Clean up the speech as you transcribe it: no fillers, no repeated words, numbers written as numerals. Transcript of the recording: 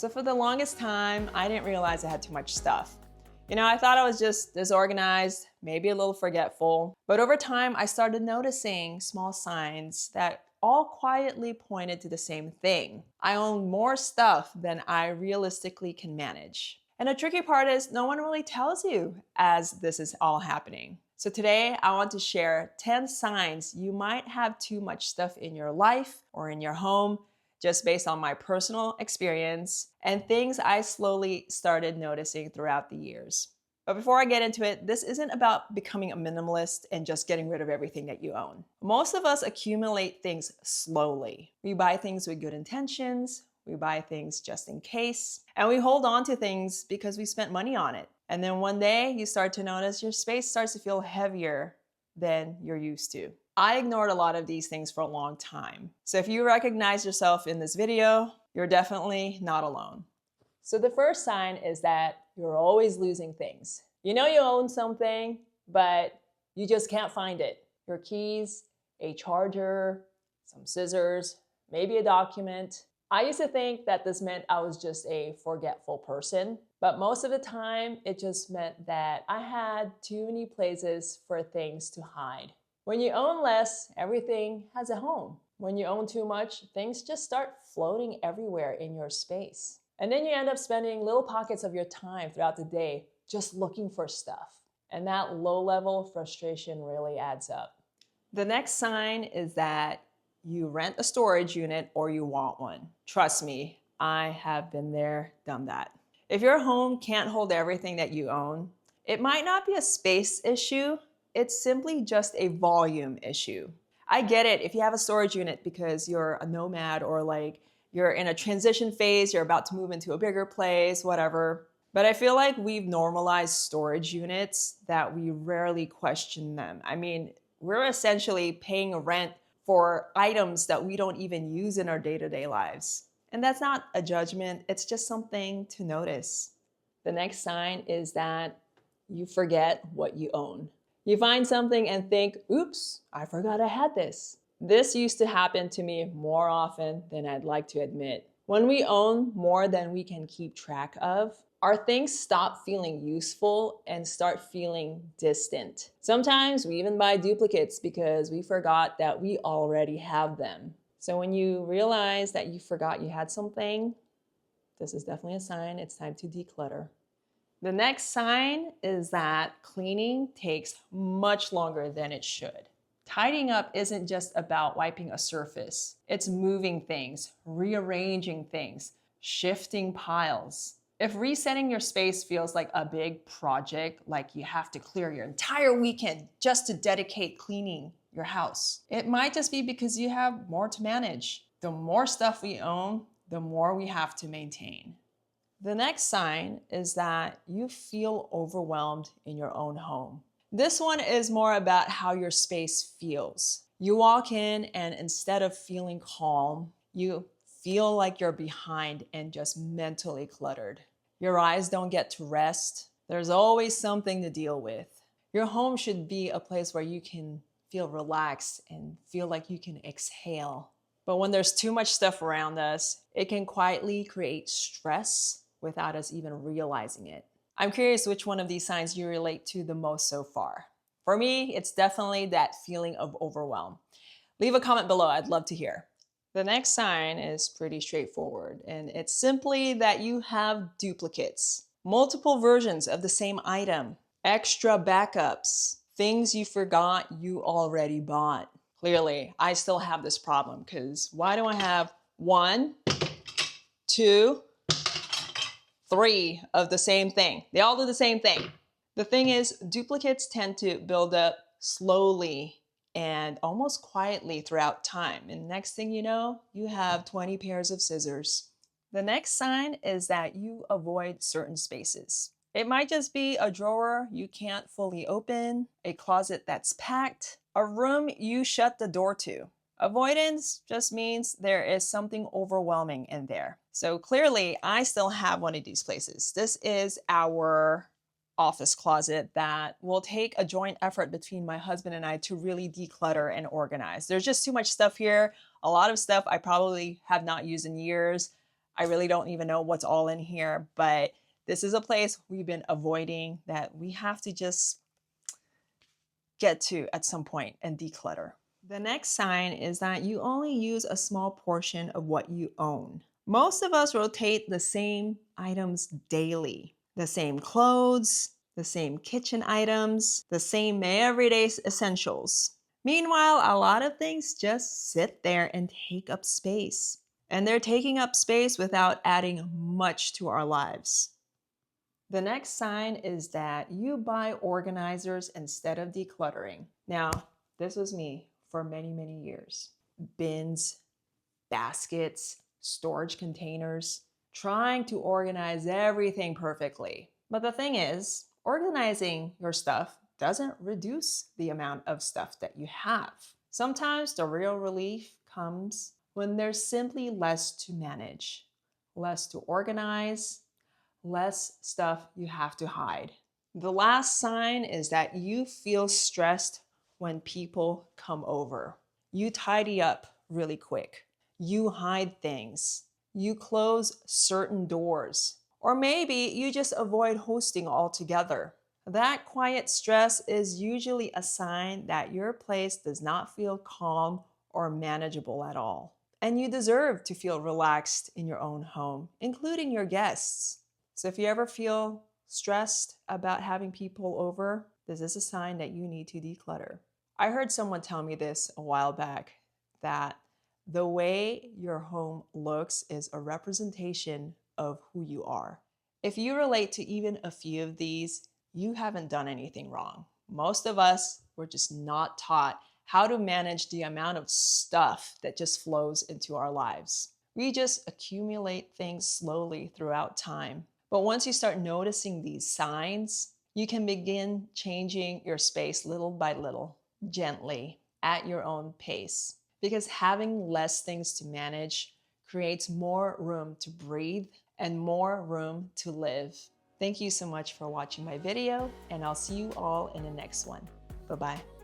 So for the longest time, I didn't realize I had too much stuff. I thought I was just disorganized, maybe a little forgetful. But over time, I started noticing small signs that all quietly pointed to the same thing. I own more stuff than I realistically can manage. And the tricky part is no one really tells you as this is all happening. So today, I want to share 10 signs you might have too much stuff in your life or in your home, just based on my personal experience and things I slowly started noticing throughout the years. But before I get into it, this isn't about becoming a minimalist and just getting rid of everything that you own. Most of us accumulate things slowly. We buy things with good intentions, we buy things just in case, and we hold on to things because we spent money on it. And then one day you start to notice your space starts to feel heavier than you're used to. I ignored a lot of these things for a long time. So if you recognize yourself in this video, you're definitely not alone. So the first sign is that you're always losing things. You know you own something, but you just can't find it. Your keys, a charger, some scissors, maybe a document. I used to think that this meant I was just a forgetful person, but most of the time it just meant that I had too many places for things to hide. When you own less, everything has a home. When you own too much, things just start floating everywhere in your space. And then you end up spending little pockets of your time throughout the day just looking for stuff. And that low-level frustration really adds up. The next sign is that you rent a storage unit or you want one. Trust me, I have been there, done that. If your home can't hold everything that you own, it might not be a space issue. It's simply just a volume issue. I get it if you have a storage unit because you're a nomad or like you're in a transition phase, you're about to move into a bigger place, whatever. But I feel like we've normalized storage units that we rarely question them. I mean, we're essentially paying rent for items that we don't even use in our day-to-day lives. And that's not a judgment, it's just something to notice. The next sign is that you forget what you own. You find something and think, oops, I forgot I had this. This used to happen to me more often than I'd like to admit. When we own more than we can keep track of, our things stop feeling useful and start feeling distant. Sometimes we even buy duplicates because we forgot that we already have them. So when you realize that you forgot you had something, this is definitely a sign it's time to declutter. The next sign is that cleaning takes much longer than it should. Tidying up isn't just about wiping a surface. It's moving things, rearranging things, shifting piles. If resetting your space feels like a big project, like you have to clear your entire weekend just to dedicate cleaning your house, it might just be because you have more to manage. The more stuff we own, the more we have to maintain. The next sign is that you feel overwhelmed in your own home. This one is more about how your space feels. You walk in and instead of feeling calm, you feel like you're behind and just mentally cluttered. Your eyes don't get to rest. There's always something to deal with. Your home should be a place where you can feel relaxed and feel like you can exhale. But when there's too much stuff around us, it can quietly create stress without us even realizing it. I'm curious which one of these signs you relate to the most so far. For me, it's definitely that feeling of overwhelm. Leave a comment below, I'd love to hear. The next sign is pretty straightforward, and it's simply that you have duplicates, multiple versions of the same item, extra backups, things you forgot you already bought. Clearly, I still have this problem because why do I have 1, 2, 3 of the same thing? They all do the same thing. The thing is, duplicates tend to build up slowly and almost quietly throughout time. And next thing you know, you have 20 pairs of scissors. The next sign is that you avoid certain spaces. It might just be a drawer you can't fully open, a closet that's packed, a room you shut the door to. Avoidance just means there is something overwhelming in there. So clearly, I still have one of these places. This is our office closet that will take a joint effort between my husband and I to really declutter and organize. There's just too much stuff here. A lot of stuff I probably have not used in years. I really don't even know what's all in here, but this is a place we've been avoiding that we have to just get to at some point and declutter. The next sign is that you only use a small portion of what you own. Most of us rotate the same items daily. The same clothes, the same kitchen items, the same everyday essentials. Meanwhile, a lot of things just sit there and take up space. And they're taking up space without adding much to our lives. The next sign is that you buy organizers instead of decluttering. Now, this was me for many, many years. Bins, baskets, storage containers, trying to organize everything perfectly. But the thing is, organizing your stuff doesn't reduce the amount of stuff that you have. Sometimes the real relief comes when there's simply less to manage, less to organize, less stuff you have to hide. The last sign is that you feel stressed when people come over. You tidy up really quick. You hide things. You close certain doors. Or maybe you just avoid hosting altogether. That quiet stress is usually a sign that your place does not feel calm or manageable at all. And you deserve to feel relaxed in your own home, including your guests. So if you ever feel stressed about having people over, this is a sign that you need to declutter. I heard someone tell me this a while back, that the way your home looks is a representation of who you are. If you relate to even a few of these, you haven't done anything wrong. Most of us were just not taught how to manage the amount of stuff that just flows into our lives. We just accumulate things slowly throughout time. But once you start noticing these signs, you can begin changing your space little by little, gently, at your own pace. Because having less things to manage creates more room to breathe and more room to live. Thank you so much for watching my video, and I'll see you all in the next one. Bye-bye.